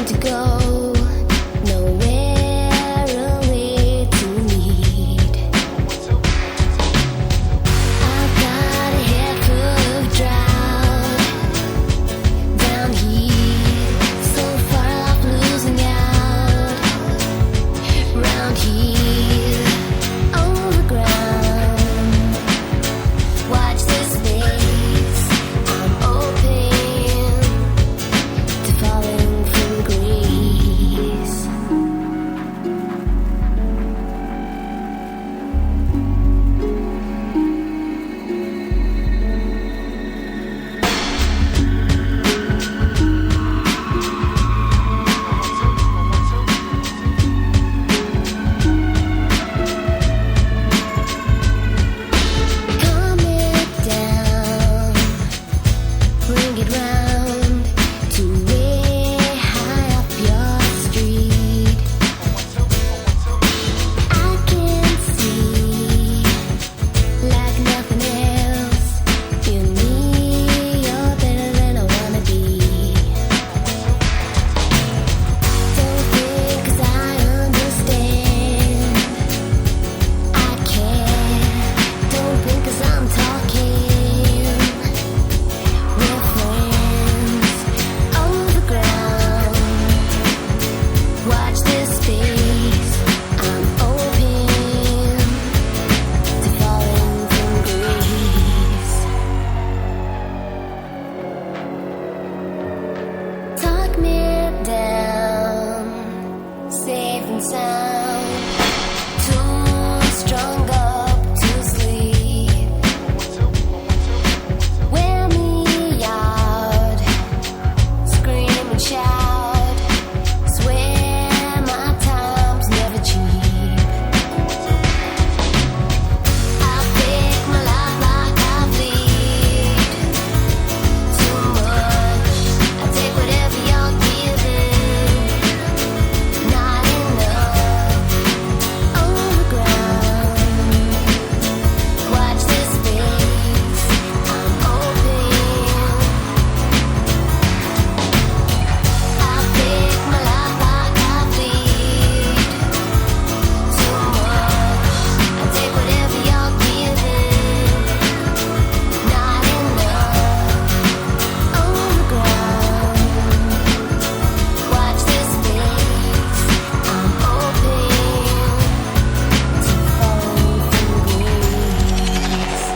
to go, nowhere away to meet. I've got a head full of drought down here, so far off losing out. Round here, on the ground, watch this space. I'm open to falling from grace. Calm it down, bring it round to way high up your street. I can see like nothing else. You me, you're better than I wanna be. Don't think 'cause I understand. I care. Don't think 'cause I'm talking. We're friends on the ground. Watch this space. I'm open to falling from grace. Talk me down, safe and sound. Too strung up to sleep. Wear me out, scream and shout. Swear my time's never cheap. I pick my life like I bleed. Too much, I take whatever you're giving. Not enough, on the ground. Watch this space, I'm open. I pick my life like I bleed. Too much, I take whatever you're giving. Not enough, on the ground. Watch this space, I'm open to falling from grace.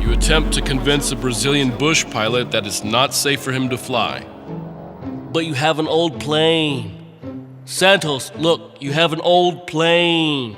You attempt to convince a Brazilian bush pilot that it's not safe for him to fly. But you have an old plane. Santos, look, you have an old plane.